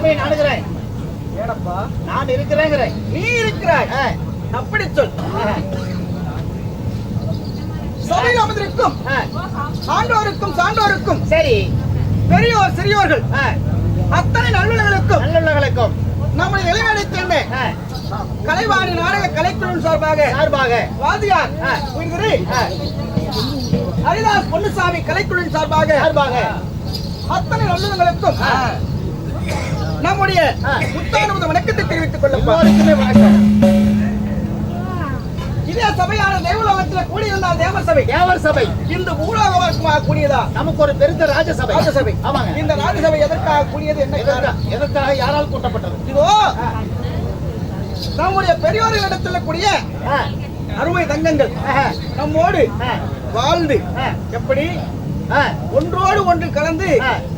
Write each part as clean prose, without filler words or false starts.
உண்மையை நாடுகிறேன். ஏனப்பா நான் இருக்கிறேங்கிறேன். நீ இருக்கிறாய். அப்படி சொல். சபையில் அமர்ந்திருக்கும் ஆண்டோருக்கும் சான்றோருக்கும் சரி, பெரியோர் சிறியோர்கள் அத்தனை நல்லுள்ளங்களுக்கும் நம்முடைய இளைஞரை சேர்ந்த கலைவாணி நாடக கலைக்குழு சார்பாக வாதியார் ஹரிதாஸ் பொன்னுசாமி கலைக்குழுவின் சார்பாக அத்தனை நல்லுள்ளங்களுக்கும் நம்முடைய புத்தாண்டு வணக்கத்தை தெரிவித்துக் கொள்ளப்படும். இதே சபையான தேவலோகத்தில் கூடியிருந்தால் தேவர் சபை இந்த பூலோகமாக கூடியதா நமக்கு ஒரு பெருந்த ராஜசபை. ஆமாங்க. இந்த ராஜசபை எதற்காக கூடியது, என்ன எதற்காக, யாரால் கூட்டப்பட்டது? இதோ நம்முடைய பெரியோர்களிடத்தில் கூடிய அருமை தங்கங்கள் நம்மோடு வாழ்ந்து எப்படி ஒன்றோடு ஒன்று கலந்து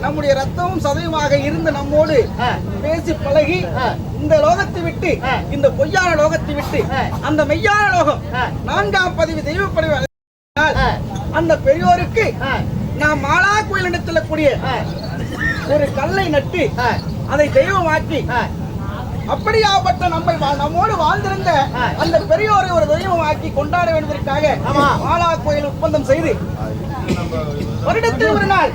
நம்முடைய ரத்தமும் சதயமாக இருந்து நம்மோடு பேசி பழகி இந்த லோகத்தை விட்டு, இந்த பொய்யான லோகத்தை விட்டு அந்த மெய்யான லோகம் 4ஆம் பதிவு தெய்வப்படிவு அந்த பெரியோருக்கு நாம் மாலா கோயில் இடத்துல கூடிய ஒரு கல்லை நட்டு அதை தெய்வமாக்கி அப்படியாப்பட்ட நம்மோடு வாழ்ந்திருந்த அந்த பெரியோரை ஒரு தெய்வமாக்கி கொண்டாட வேண்டுவதற்காக மாலா கோயில் ஒப்பந்தம் செய்து வருடத்தில் ஒரு நாள்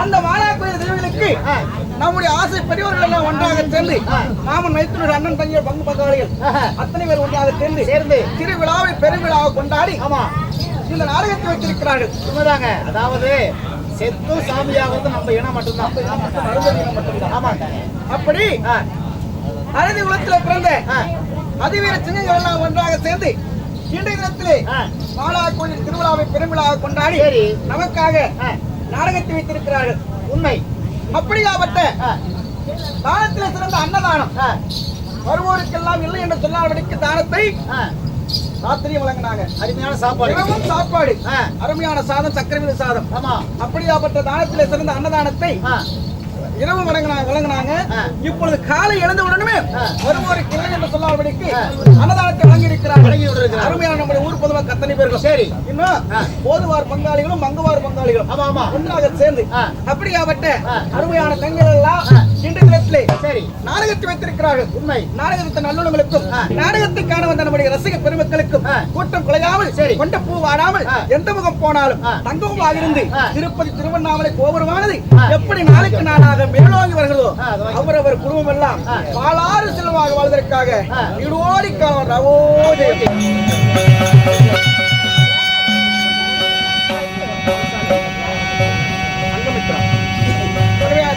அந்த மாலா கோயில் தெய்வங்களுக்கு நம்முடைய ஆசை பெரியவர்கள் எல்லாம் ஒன்றாக சேர்ந்து மாமன் மைத்துனர் அண்ணன் தங்கிய பங்கு பங்காளிகள் அத்தனை பேர் ஒன்றாக சேர்ந்து திருவிழாவை பெருவிழாவை கொண்டாடி இந்த நாடகத்தை வைத்திருக்கிறார்கள். உண்மைதாங்க. அதாவது செத்து சாமியாவது நம்ம இனம் மட்டும்தான். ஆமாங்க. அப்படி அறுதி குலத்தில் பிறந்த அதிவீர சிங்கங்கள் எல்லாம் ஒன்றாக சேர்ந்து இன்றைய தினத்திலே மாலா கோயில் திருவிழாவை பெருவிழாவை கொண்டாடி நமக்காக நாடகத்தை வைத்திருக்கிறார்கள். உண்மை. அப்படியாப்பட்ட தானத்தில் சிறந்த அன்னதானம் வருவோருக்கெல்லாம் இல்லை என்று சொல்லாதபடிக்கு தானத்தை ராத்திரியும் வழங்கினாங்க. அருமையான சாப்பாடு, அருமையான சாதம், சக்கரை சாதம். அப்படியாப்பட்ட தானத்திலே சிறந்த அன்னதானத்தை இரவு வழங்கினாங்க. இப்பொழுது காலை எழுந்த உடனே வருவோருக்கு இல்லை என்று சொல்லாதபடிக்கு அன்னதானத்தை வழங்கியிருக்கிறார்கள். அருமையான நம்முடைய ஊர் பொதுவாக அத்தனை பேர்கள் சரி இன்னும் போதுவார் பங்காளிகளும் மங்குவார் பங்காளிகளும் ஒன்றாக சேர்ந்து அப்படியாப்பட்ட அருமையான தங்கள் எல்லாம் இன்று தினத்திலே சரி நாடகத்தை வைத்திருக்கிறார்கள். உண்மை. நாடகத்தை நல்லுள்ளங்களுக்கும் நாடகத்தை காண வந்த நம்முடைய ரசிக பெருமக்களுக்கும் கூட்டம் குலையாமல் சரி கொண்ட பூ வாடாமல் எந்த முகம் போனாலும் தங்கமாக இருந்து திருப்பதி திருவண்ணாமலை கோபுரமானது எப்படி நாளுக்கு நாளாக மேலோங்கி வருகிறதோ அவரவர் குடும்பம் எல்லாம் பாலாறு செல்வமாக வாழ்வதற்காக நீடோடி காலம் ரவோதே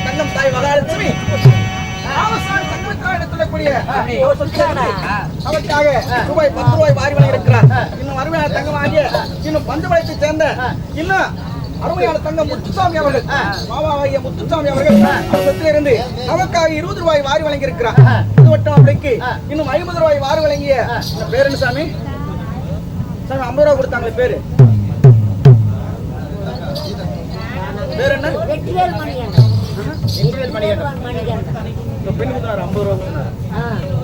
தங்கம் தாய் மகாலட்சுமி அவருக்காக ரூபாய் 10 ரூபாய் வாரி வழங்கியிருக்கிறார். இன்னும் அருமையான தங்கம் ஆகிய இன்னும் பஞ்சபாளையத்தை சேர்ந்த இன்னும் அருமையான தங்கம் முத்துசாமி அவர்கள் மாமாவாகிய முத்துசாமி அவர்கள் சொத்திலிருந்து நமக்காக 20 ரூபாய் வாரி வழங்கியிருக்கிறார். இது மட்டும் அப்படிக்கு இன்னும் 50 ரூபாய் வாரி வழங்கிய பேர் என்ன சாமி? சாமி 50 ரூபாய் கொடுத்தாங்களே பேரு பேர் என்ன? வெற்றிவேல் மணிகண்டன்.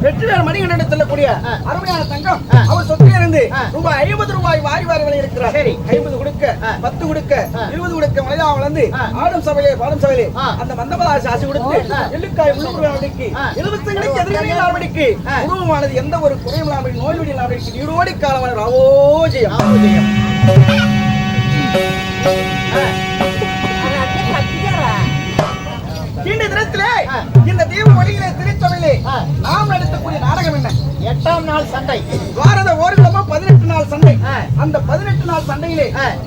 வெற்றிவேல் மணிகண்டன் சொல்லக்கூடிய அருமையான தங்கம் அவர் சொத்திலிருந்து ரூபாய் 50 ரூபாய் வாரி வாரி வழங்கியிருக்கிறார். 50 கொடுக்க 10 கொடுக்க 20 கொடுக்க மலையா வளர்ந்து ஆடும் சபையிலே பாடும் சபையிலே அந்த மந்தபதாசி ஆசி கொடுத்து எள்ளுக்காய் உள்ளுக்கு 75 எதிர்மணிக்கு குடும்பமானது எந்த ஒரு குறையும் இல்லாமல் நோய்வடி இல்லாமல் நீடோடி காலம் ராவோஜயம். இந்த தினத்திலே இந்த தீப வழியிலே திருச்சபையிலே நாம் நடத்தக்கூடிய நாடகம் என்ன? 8ஆம் நாள் சண்டை. வாரத ஓரிடமா 18 நாள் சண்டை. அந்த 18 நாள் சண்டையிலே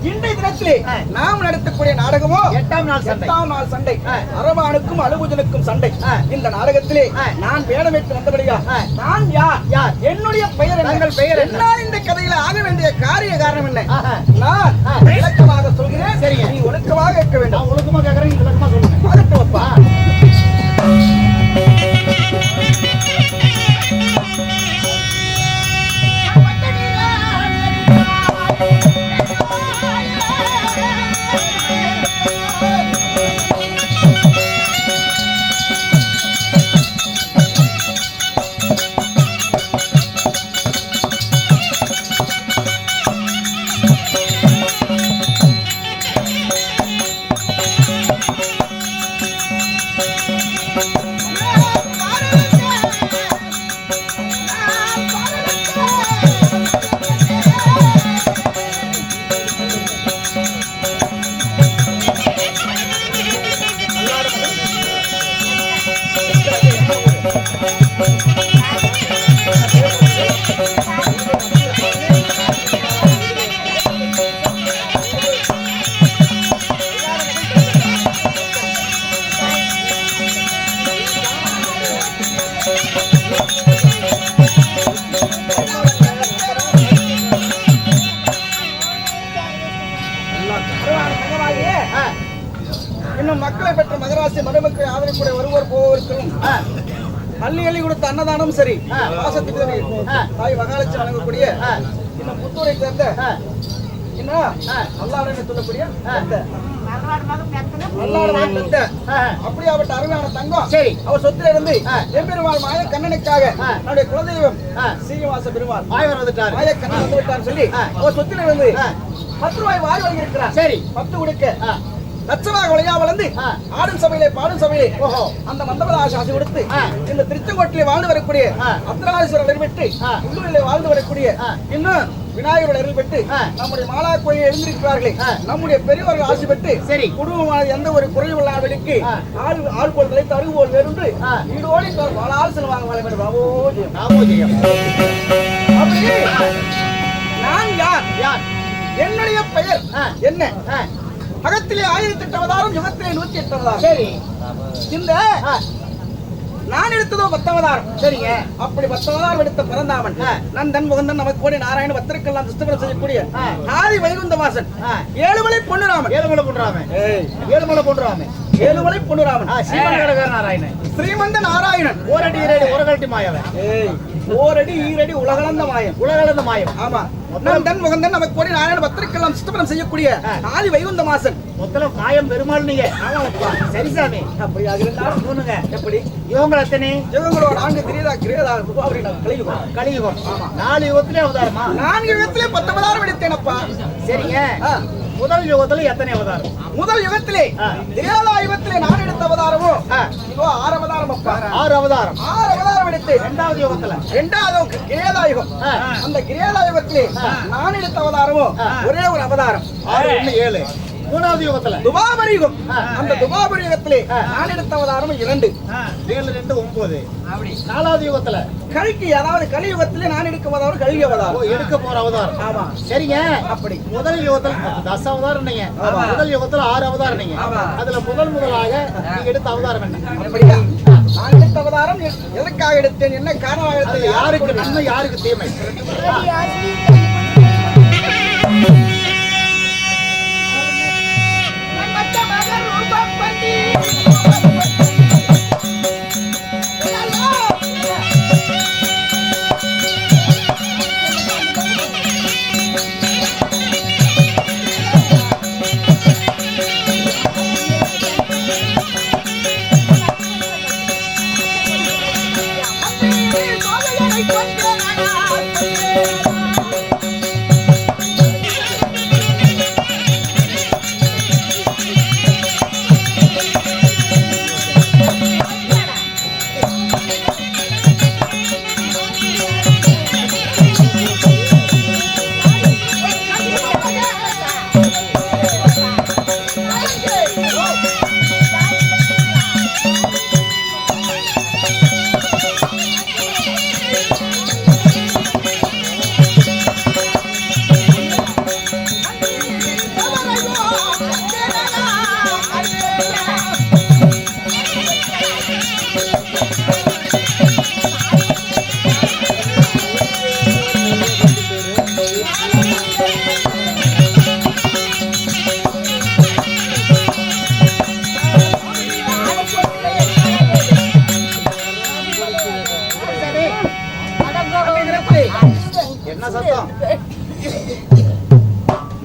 இன்றைய தினத்திலே நாம் நடத்தக்கூடிய நாடகமோ 8ஆம் நாள் சண்டை. 8ஆம் நாள் சண்டை. அரவானுக்கும் அலுபுஜனுக்கும் சண்டை. இந்த நாடகத்திலே நான் வேடமிட்டு வந்தபடியா நான் யார்? என்னுடைய பெயர் என்ன? உங்கள் பெயர் என்ன? நான் இந்த கதையில ஆக வேண்டிய காரிய காரணம் என்ன? நான் விளக்கமாக சொல்கிறேன். சரி, நீ ஒழுக்கமாக இருக்க வேண்டும். ஒழுக்கமாக கேட்கறேன், நீ விளக்கமாக சொல்லுங்க. அதட்டுவப்பா. இன்னும் மக்களை பெற்ற மகராசி மருமக்களை ஆதரக்கூடிய ஒருவர் போவருக்கும் அள்ளி அள்ளி கொடுத்த அன்னதானம் சரி பாசத்துக்கு சரி தாய் மகாலட்சுமி வழங்கக்கூடிய இன்னும் புத்தூரை சேர்ந்த இன்னும் அல்லாஹ்வுடைய சொல்லக்கூடிய அப்படியாப்பட்ட அருமையான தங்கம் சரி அவர் சொத்துல இருந்து எம்பெருமாள் மாய கண்ணனுக்காக நம்முடைய குலதெய்வம் சீனிவாச பெருமாள் மாயவர் வந்துட்டார் மாய கண்ணன் வந்து விட்டார் சொல்லி அவர் சொத்துல இருந்து 10 ரூபாய் வாரி வாங்கி இருக்கிறார் சரி 10 கொடுக்க லட்சமாக உலகா வளர்ந்து ஆடும் சபையிலே பாடும் சபையிலே அந்த மந்தபதாச ஆசை கொடுத்து இந்த திருச்செங்கோட்டிலே வாழ்ந்து வரக்கூடிய அர்த்தநாதீஸ்வரர் அருள்பெற்று உள்ளூரிலே வாழ்ந்து வரக்கூடிய இன்னும் விநாயகரோட அருள் பெற்று நம்முடைய மாலா கோயில் எழுந்திருக்கிறார்களே நம்முடைய பெரியவர்கள் ஆசை பெற்று சரி குடும்பமானது எந்த ஒரு குறையும் இல்லாதபடிக்கு ஆள் போல் தலைத்து அருகு போல் வேறுண்டு வீடோடி பல ஆள் செல்வாங்க ராமோஜியம் அப்படி நான் யார் என்னுடைய பெயர் என்ன அகத்திலே 1008 அவதாரம் யுகத்திலே 108 அவதாரம் சரி இந்த நான் எடுத்ததோ 10 அவதாரம் சரிங்க அப்படி 10 அவதாரம் எடுத்த பிறந்தாமன் நந்தன் முகந்தன் நமக்கு கோடி நாராயண பத்திரக்கெல்லாம் திருஷ்டபலம் செய்யக்கூடிய ஆதி வைகுந்த வாசன் ஏழுமலை பொன்னுராமன் ஏழுமலை பொன்னுராமன் ஸ்ரீமந்த நாராயணன் ஓரடி ஈரடி உலகட்டி மாயவன் ஓரடி ஈரடி உலகளந்த மாயம் ஆமா நந்தன் முகந்தன் நமக்கு கோடி நாராயண பத்திரக்கெல்லாம் திருஷ்டபலம் செய்யக்கூடிய ஆதி வைகுந்த வாசன் மொத்தம் மாயம் பெருமாள் நீங்க சரி சாமி அப்படி இருந்தாலும் சொல்லுங்க எப்படி யுகங்கள் எத்தனை யுகங்களோட 4 கிரேதா கலியுகம் 4 யுகத்திலே அவதாரமா 4 யுகத்திலே 10 அவதாரம் எடுத்தேனப்பா சரிங்க முதல் யுகத்திலே எத்தனை அவதாரம் முதல் யுகத்திலே கிரேதா யுகத்திலே நான் எடுத்த அவதாரமோ இதோ 6 அவதாரம் அப்பா 6 அவதாரம் எடுத்து இரண்டாவது கிரேதா யுகம் அந்த கிரேதா யுகத்திலே நான் எடுத்த அவதாரமோ ஒரே ஒரு அவதாரம் 6 7 மூணாவது யுகத்துல துபாபரி யுகம் அந்த துபாபரி யுகத்திலே நான் எடுத்த அவதாரம் 2 7 2 9 அப்படி நாலாவது யுகத்துல கல்கி அதாவது கலியுகத்திலே நான் எடுக்க அவதாரம் கல்கி அவதாரம் எடுக்க போற அவதாரம் ஆமா சரிங்க அப்படி முதல் யுகத்துல 10 அவதாரம் நீங்க முதல் யுகத்துல 6 அவதாரம் நீங்க அதுல முதலாக நீங்க எடுத்த அவதாரம் என்ன அப்படியா நான் எடுத்த அவதாரம் எதற்காக எடுத்தேன் என்ன காரணமாக எடுத்தேன் யாருக்கு நன்மை யாருக்கு தீமை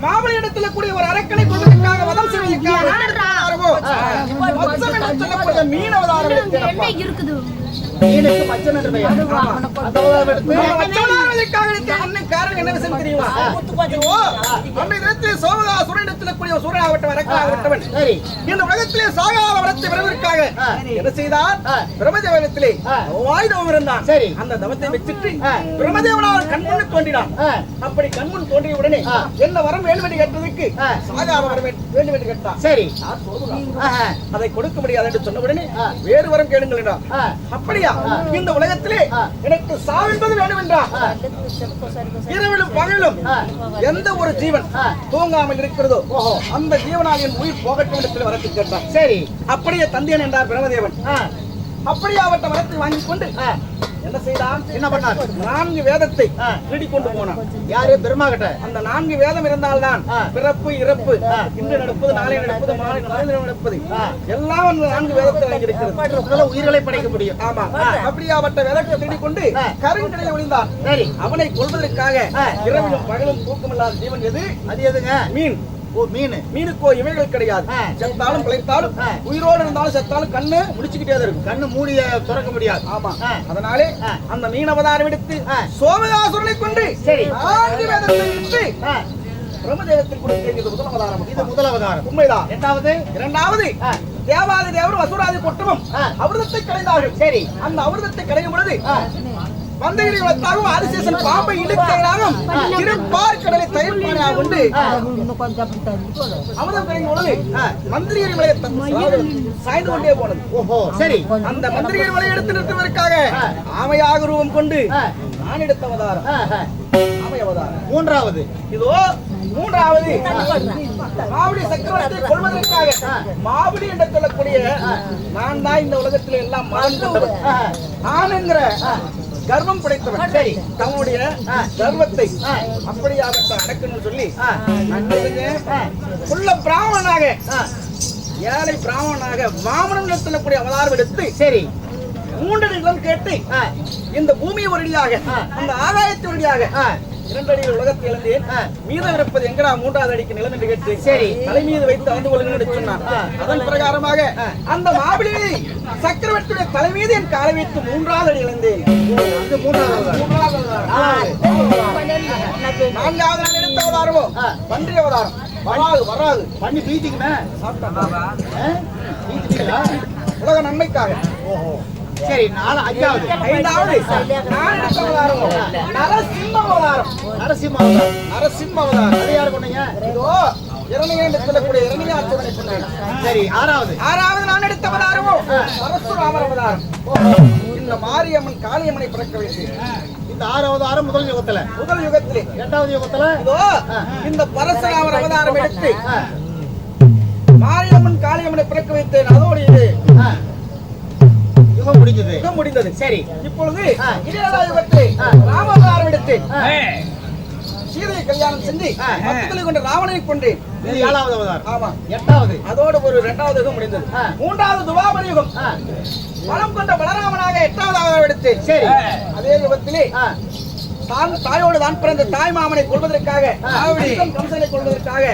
மாவளியிடத்தில் கூடிய ஒரு அரக்கனை கொள்வதற்காக வதம் செய்வதற்காக மீனவதாரம் என்ன இருக்குது மீனுக்கு மச்சன் என்று பெயர். அந்த அவதாரம் எடுத்து மச்சவனாவதற்காக எடுத்த அண்ணன் காரணம் என்ன விஷயம் தெரியுமா? ஓ, அன்னை தினத்திலே சோமகாசுரனிடத்திலே கூடிய சூரனாகப்பட்டவன் அரக்கனாகப்பட்டவன் சரி இந்த உலகத்திலே சாகாத வரத்தை பெறுவதற்காக என்ன செய்தான்? பிரம்மதேவனிடத்திலே வாய்தவம் இருந்தான். சரி. அந்த தவத்தை வச்சுட்டு பிரம்மதேவனால் கண்முன்னு தோன்றினான். அப்படி கண்முன் தோன்றிய உடனே என்ன வரம் வேண்டும் என்று கேட்டதுக்கு சாகாத வரம் வேண்டும் என்று கேட்டான். சரி அதை கொடுக்க முடியாது என்று சொன்ன உடனே வேறு வரம் கேளுங்கள் என்றான். அப்படியா? இந்த உலகத்திலே எனக்கு சாவென்பது வேண்டும் என்றான். இரவிலும் பகலும் எந்த ஒரு ஜீவன் தூங்காமல் இருக்கிறதோ அந்த ஜீவனால் என் உயிர் போகட்டும் என்று வரத்தை கேட்டான். சரி அப்படியே தந்தையன் என்றார் பிரம்மதேவன். அப்படியே அவற்றை வரத்தை வாங்கிக் கொண்டு என்ன செய்தான்? என்ன பண்ணார்? 4 வேதத்தை திருடி கொண்டு போனான். யாரு? பெருமா கிட்ட. அந்த 4 வேதம் இருந்தால்தான் பிறப்பு இறப்பு இன்று நடப்பது நாளை நடப்பது மாலை நடப்பது எல்லாம் அந்த 4 வேதத்தை வாங்கி இருக்கிறது. உயிர்களை படைக்க முடியும். ஆமா. அப்படியே அவற்றை வேதத்தை திருடி கொண்டு கருங்கடலில் விழுந்தான். சரி. அவனை கொல்வதற்காக இரவிலும் பகலும் தூக்கமில்லாத ஜீவன் எது? அது எதுங்க? மீன். ஓ மீன். மீனுக்கோ இவைகள் கிடையாது. செத்தாலும் பிழைத்தாலும் உயிரோடு இருந்தாலும் செத்தாலும் கண்ணு முடிச்சுக்கிட்டே இருக்கும். கண்ணு மூடிய திறக்க முடியாது. ஆமா. அதனாலே அந்த மீன் அவதாரம் எடுத்து சோமகாசுரனை கொண்டு 4 வேதத்தை எடுத்து பிரம்மதேவத்தில் கொடுத்து முதல் அவதாரம். இது முதல் அவதாரம். உண்மைதான். இரண்டாவது தேவாதி தேவர் வசூராதி கொட்டமும் அமிர்தத்தை கடைந்தார்கள். சரி. அந்த அமிர்தத்தை கடையும் பொழுது மந்தகிரி வளர்த்தாகவும் ஆதிசேஷன் பாம்பை இழுக்கையாகவும் திருப்பார் கடலை தயிர்ப்பானையாக கொண்டு அமிர்தம் கிடைக்கும் பொழுது மந்திரிகிரி மலையை சாய்ந்து கொண்டே போனது. ஓஹோ சரி. அந்த மந்திரிகிரி மலையை எடுத்து நிறுத்துவதற்காக ஆமையாக ரூபம் கொண்டு நான் எடுத்த அவதாரம் ஆமை அவதாரம். மூன்றாவது இதோ மூன்றாவது மாவடி சக்கரவர்த்தியை கொள்வதற்காக மாவடி என்று சொல்லக்கூடிய நான் தான் இந்த உலகத்தில் எல்லாம் மறந்து நான் என்கிற கர்வம் படைத்தவன். சரி. தன்னுடைய கர்வத்தை அப்படியாக அடக்கணும்னு சொல்லி உள்ள பிராமணனாக ஏழை பிராமணனாக வாமனம் நடத்தக்கூடிய அவதாரம் எடுத்து சரி 3 நிலம் கேட்டு இந்த பூமி ஒரு அடியாக அந்த ஆகாயத்தை வழியாக 2 அடி உலகத்தை இழந்தேன். மீதம் இருப்பது எங்கடா 3வது அடிக்கு நிலம் என்று கேட்டு சரி தலை மீது வைத்து வந்து கொள்ளுங்கள் சொன்னான். அதன் பிரகாரமாக அந்த மாபிளியை சக்கரவர்த்தியுடைய தலை மீது என் காலை வைத்து 3வது அடி இழந்தேன். இது 4வது நான் எடுத்த அவதாரமோ பன்றி அவதாரம். வராது பண்ணி பீத்திக்குமே உலக நன்மைக்காக. ஓஹோ சரி. 5வது நான் எடுத்த அவதாரமோ நரசிம்ம அவதாரம். நரசிம்ம அவதாரம். அது யாரு கொண்டீங்க? இதோ இரணியண்டத்திலே இரணியாச்சுரனை சொன்னேன். சரி. 6வது நான் எடுத்த அவதாரமோ பரசுராமர் அவதாரம். இந்த மாரியம்மன் காளியம்மனை பிறக்க வைத்தேன். இந்த 6வது அவதாரம் முதல் யுகத்திலே 2வது யுகத்திலே இதோ இந்த பரசுராமர் அவதாரம் எடுத்து மாரியம்மன் காளியம்மனை பிறக்க வைத்தேன். அதோடு இது யுகம் முடிந்தது. சரி. இப்பொழுது 7வது யுகத்திலே ராம அவதாரம் எடுத்து சீதையை கல்யாணம் செஞ்சு பக்கத்துல கொண்டு ராவணனை கொண்டு 7வது அவதாரம். ஆமா. 8வது அதோடு ஒரு 2வது யுகம் முடிந்தது. 3வது துவாபர யுகம் பலம் கொண்ட பலராமனாக 8வது அவதாரம் எடுத்து சரி அதே யுகத்திலே தான் தாயோடு தான் பிறந்த தாய் மாமனை கொள்வதற்காக கம்சனை கொள்வதற்காக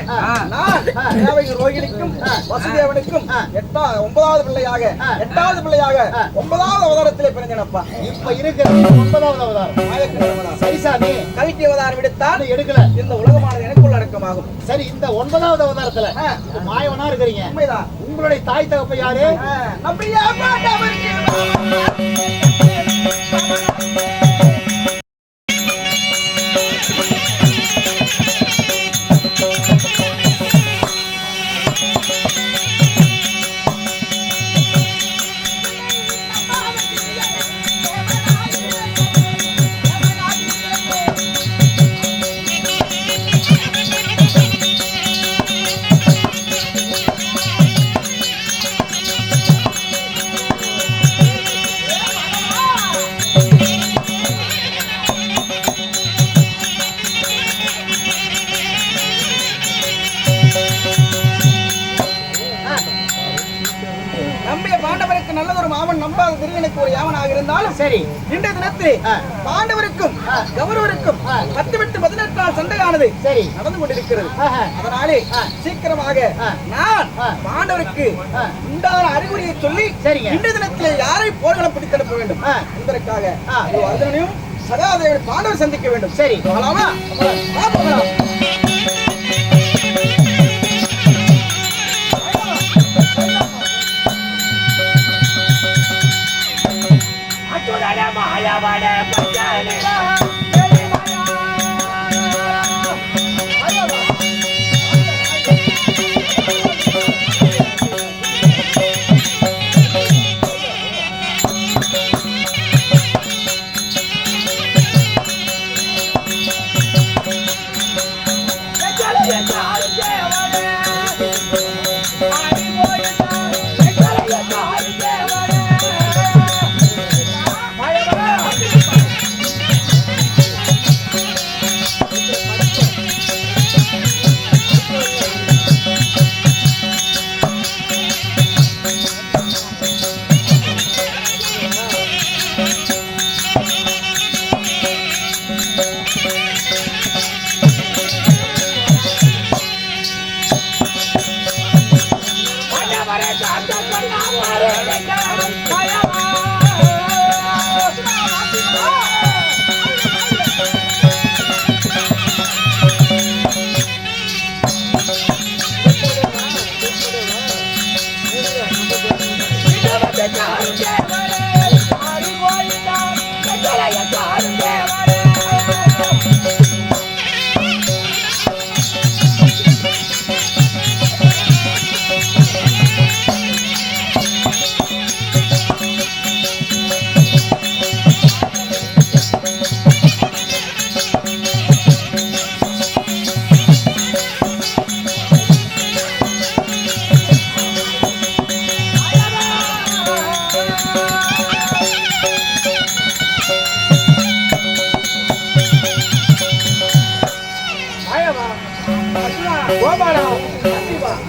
நான் தேவகி ரோகிணிக்கும் வசுதேவனுக்கும் 9வது பிள்ளையாக 9வது அவதாரத்திலே பிறந்தேனப்பா. இப்ப இருக்கிறது 9வது அவதாரம். சரி சாமி. கல்கி அவதாரம் எடுத்தால் எடுக்கல. இந்த உலகமானது எனக்குள்ள அடக்கமாகும். சரி. இந்த 9வது அவதாரத்துல மாயவனா இருக்கிறீங்க. உண்மைதான். உங்களுடைய தாய் தகப்ப யாரு? அப்படியே நம்பாத திரியனுக்கு ஒரு யாவனாக இருந்தாலும் சரி இன்றைய தினத்தில் பாண்டவருக்கும் கௌரவருக்கும் 10 விட்டு 18 நாள் சண்டையானது சரி நடந்து கொண்டிருக்கிறது. அதனாலே சீக்கிரமாக நான் பாண்டவருக்கு உண்டான அறிகுறியை சொல்லி இன்றைய தினத்திலே யாரை போர்க்களம் பிடித்தெடுக்க வேண்டும் என்பதற்காக அர்ஜுனனையும் சகாதேவனை பாண்டவர் சந்திக்க வேண்டும். சரி போகலாமா? போகலாம்.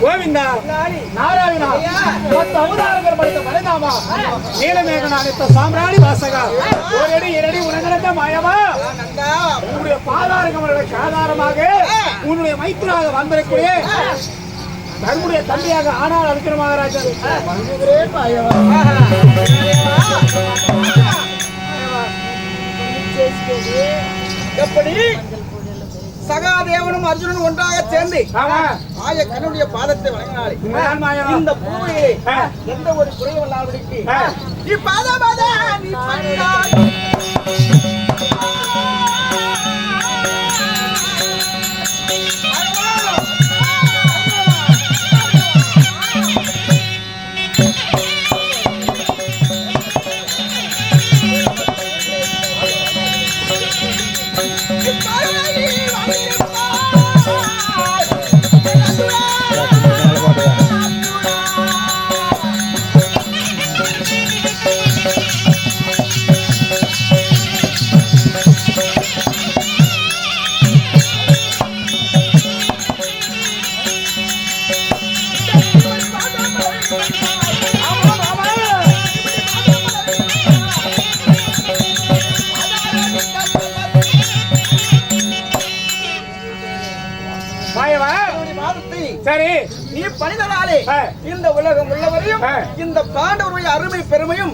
கோவிந்தா நாராயணா மத்த அவதாரங்கள் படித்த மலைநாமா நீலமேகனா நித்த சாம்ராணி வாசகா ஒரடி இரடி உனகரந்த மாயவா உன்னுடைய பாதாரங்களுக்கு ஆதாரமாக உன்னுடைய மைத்துனாக வந்திருக்கூடிய தன்னுடைய தந்தையாக ஆனால் அழுக்கிற மகாராஜா எப்படி சகாதேவனும் அர்ஜுனனும் ஒன்றாக சேர்ந்து ஆய கண்ணுடைய பாதத்தை வணங்கினாலே இந்த பூமியிலே எந்த ஒரு குறையும் இல்லாதபடிக்கு நீ பாதமாதா நீ பணிந்தாய். சரி நீ பணிதனாலே இந்த உலகம் உள்ளவரையும் இந்த பாண்டவருடைய அருமை பெருமையும்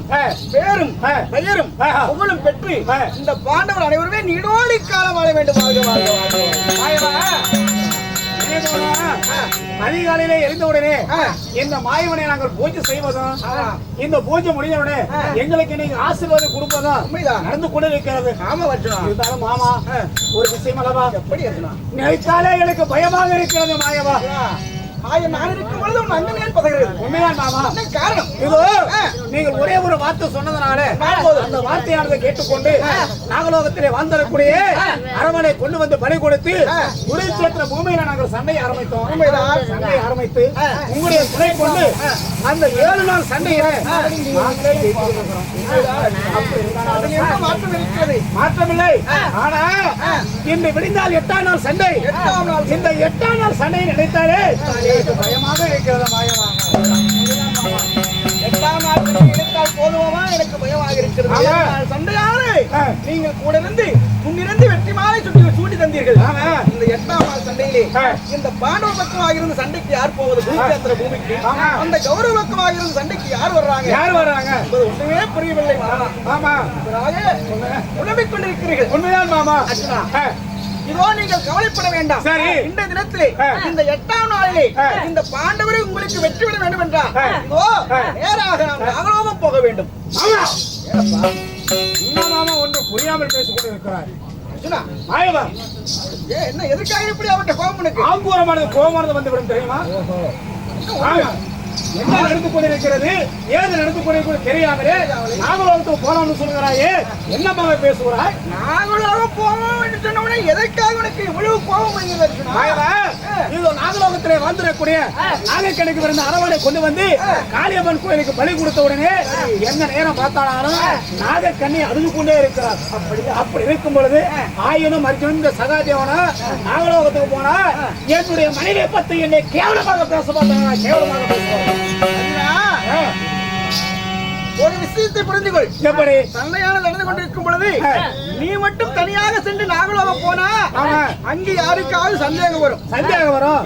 பேரும் பெயரும் புகழும் பெற்று இந்த பாண்டவர் அனைவருமே நீடோடி காலம் வாழ வேண்டும். அதிகாலையிலே எழுந்தவுடனே இந்த மாயவனை நாங்கள் பூஜை செய்வதும் இந்த பூஜை முடிந்தவுடனே எங்களுக்கு நீங்க ஆசீர்வாதம் கொடுப்பதும் நடந்து கொண்டு இருக்கிறது. இருந்தாலும் மாமா ஒரு விஷயம் அல்லவா, எப்படி நினைத்தாலே எனக்கு பயமாக இருக்கிறது மாயவா. நான் இருக்கும் பொழுது உன் அண்ணன் ஏன் பதகிறது? உண்மைதான் மாமா. காரணம் இதோ நீங்கள் ஒரே ஒரு வார்த்தை சொன்னதனால அந்த வார்த்தையானதை கேட்டுக்கொண்டு நாகலோகத்திலே வந்திருக்கூடிய அரவணை கொண்டு வந்து பலி கொடுத்து குருச்சேத்திர பூமியில நாங்கள் சண்டையை ஆரம்பித்தோம். சண்டையை ஆரம்பித்து உங்களுடைய துணை கொண்டு அந்த 7 நாள் சண்டையை மாற்றமில்லை. ஆனா இன்று விடிந்தால் 8ஆம் நாள் சண்டை. இந்த 8ஆம் நாள் சண்டையை நினைத்தாலே பயமாக இருக்கிறது. மாயமாக 8ஆம் நாள் எடுத்தால் போதுமா? சண்டையானது நீங்கள் கூட இருந்து முன்னிருந்து வெற்றி மாலை சூட்டி தந்தீர்கள். இந்த 8ஆம் நாள் சண்டையிலே இந்த பாண்டவ பக்கமாக இருந்த சண்டைக்கு யார் போவது? குருக்ஷேத்திர பூமிக்கு. அந்த கௌரவ பக்கமாக இருந்த சண்டைக்கு யார் வர்றாங்க ஒன்றுமே புரியவில்லை மாமா. உணவிக் கொண்டிருக்கிறீர்கள். உண்மைதான் மாமா. இதோ நீங்கள் கவலைப்பட வேண்டாம். இந்த தினத்திலே இந்த 8ஆம் நாளிலே இந்த பாண்டவரை உங்களுக்கு வெற்றி விட வேண்டும் என்றால் இதோ நேராக நாம் நாகலோகம் போக வேண்டும். மாமா ஒன்று புரியாமல் பேசிக் கொண்டிருக்கிறார். என்ன எதுக்காக இப்படி அவர்கிட்ட கோபம்? கோபமானது வந்துவிடும் தெரியுமா? என்ன நடந்து கொண்டிருக்கிறது, ஏது நடந்து கொண்டிருக்கிறது தெரியாமலே நாகலோகத்துக்கு போலாம்னு சொல்கிறாயே, என்னமாக பேசுகிறாய்? நாகலோகம் போவோம் என்று சொன்ன எதற்காக உனக்கு இவ்வளவு கோபம்? இதோ நாகலோகத்திலே வந்துடக்கூடிய நாகக்கணிக்கு இருந்த அரவணை கொண்டு வந்து காளியம்மன் கோயிலுக்கு பலி கொடுத்த உடனே என்ன நேரம் பார்த்தாலும் நாகக்கண்ணி அழுது கொண்டே இருக்கிறார். அப்படி இருக்கும் பொழுது ஆயனும் அர்ஜுனும் இந்த சகாதேவனா நாகலோகத்துக்கு போனா என்னுடைய மனைவியை பத்தி என்னை கேவலமாக பேச பார்த்தாங்க. கேவலமாக பேசுவாங்க. ஒரு விஷயத்தை புரிந்து கொள். எப்படி சண்டையானது நடந்து கொண்டிருக்கும் பொழுது நீ மட்டும் தனியாக சென்று நாகலோகம் போனா அங்கே யாருக்காவது சந்தேகம் வரும்.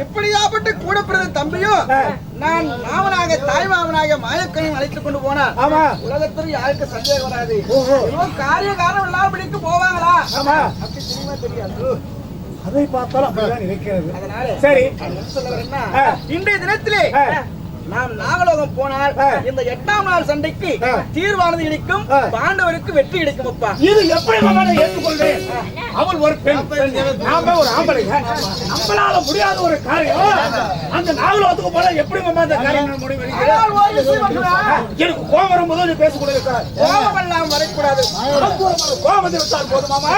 இப்படியாப்பட்டு கூட பிறந்த தம்பியும் நான் மாமனாக தாய் மாமனாக மாயக்கனையும் அழைத்துக் கொண்டு போனா உலகத்தில் யாருக்கு சந்தேகம் வராது. காரிய காரணம் இல்லாமடிக்கு போவாங்களா? அப்படி தெரியுமா? தெரியாது. அதை பார்த்தாலும் அப்படிதான் இருக்கிறது. அதனால சரி சொல்ல வரேன்னா இன்றைய தினத்திலே நாம் நாகலோகம் போனால் இந்த 8ஆம் நாள் சண்டைக்கு தீர்வானது கிடைக்கும், பாண்டவருக்கு வெற்றி கிடைக்கும். அப்பா இது எப்படி ஏற்றுக்கொள்றேன்? அவள் ஒரு பெண், நாம ஒரு ஆம்பளை. நம்மளால முடியாத ஒரு காரியம் அந்த நாகலோகத்துக்கு போனா எப்படி அந்த காரியம் முடிவு? எனக்கு கோபம் வரும்போது நீ பேசக்கூடாது. கோபம் எல்லாம் வரக்கூடாது. கோபம் வந்து விட்டால் போதுமாமா?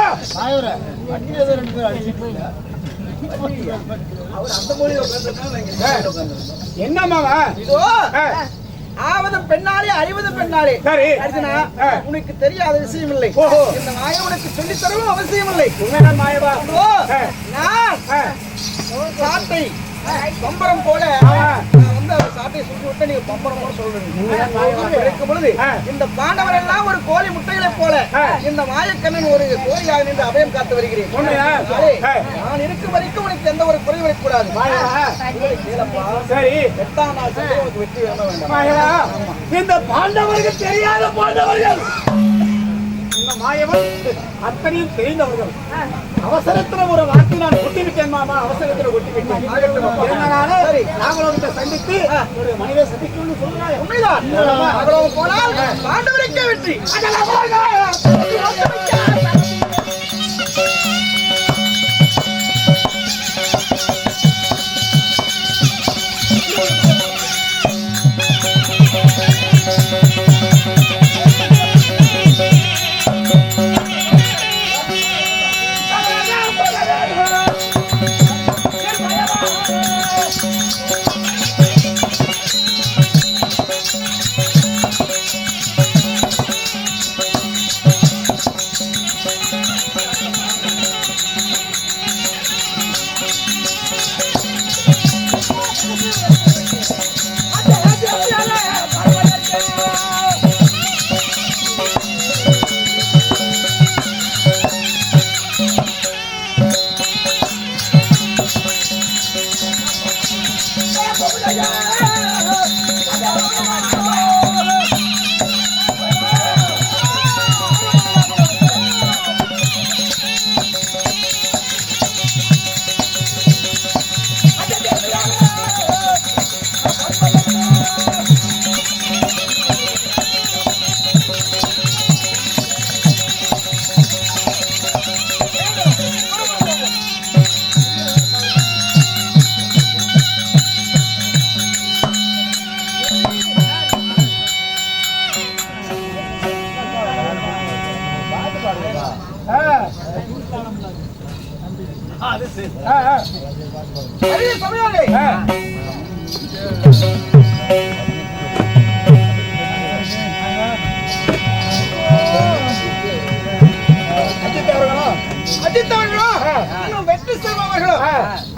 என்னமாவா இதோ ஆவது பெண்ணாலே அறிவது பெண்ணாலே. சரி அர்ஜுனா, உனக்கு தெரியாத விஷயம் இல்லை. இந்த மாயை உனக்கு சொல்லித் தரவும் அவசியம் இல்லை. மாயவா நான் சாட்டை பம்பரம் போல வந்து சாட்டை சுற்றி விட்டு நீங்க பம்பரம் போல சொல்றீங்க. இருக்கும் பொழுது இந்த பாண்டவர் எல்லாம் ஒரு கோழி முட்டைகளை போல இந்த மாயக்கண்ணன் ஒரு கோழியாக நின்று அபயம் காத்து வருகிறேன். நான் இருக்கும் வரைக்கும் உனக்கு எந்த ஒரு குறை வரக்கூடாது. சரி 8ஆம் நாள் சண்டை உனக்கு வெற்றி வேண்டாம். இந்த பாண்டவர்கள் தெரியாத பாண்டவர்கள் மாயவன் அத்தனையும் தெரிந்தவர்கள். அவசரத்துல ஒரு வார்த்தை நான் கொட்டிவிட்டேன் மாமா. அவசரத்துல கொட்டிவிட்டேன். நாகலோகத்தை சந்தித்து மனித சந்திக்கணும்னு சொல்றாங்க. உண்மைதான். நாகலோகம் போனால் பாண்டவருக்கே வெற்றி.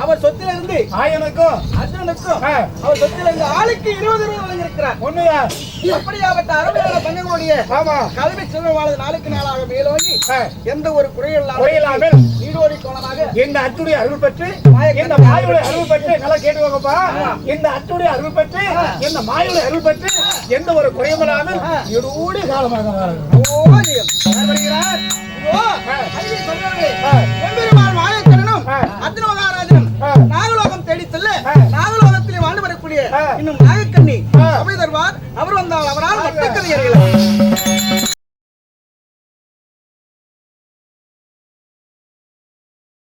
அவர் சொத்திலிருந்து ஆயனுக்கும் அர்ஜுனனுக்கும் அவர் சொத்துல இந்த ஆளுக்கு 20 வழங்கியிருக்கிறார். உண்மையா? அப்படியாப்பட்ட அருமையான தங்களுடைய ஆமா. கல்வி செல்வமானது நாளுக்கு நாளாக மேலோங்கி எந்த ஒரு குறையில்லாமல் குறையில்லாமல் நீடோடி கோலமாக இந்த அத்துடைய அருள் பெற்று இந்த மாயுடைய அருள் பெற்று நல்லா கேட்டுவாங்கப்பா. இந்த அத்துடைய அருள் பெற்று இந்த மாயுடைய அருள் பெற்று எந்த ஒரு குறையில்லாமல் இருடி காலமாக வருகிறார். இதோ, அருமை சகோதரர்களே, எம்பெருமான் மாயக்கரனும் அர்ஜுன மகாராஜனும் நாகலோகம் தேடி செல்ல நாகலோகத்திலே வாழ்ந்து வரக்கூடிய இன்னும்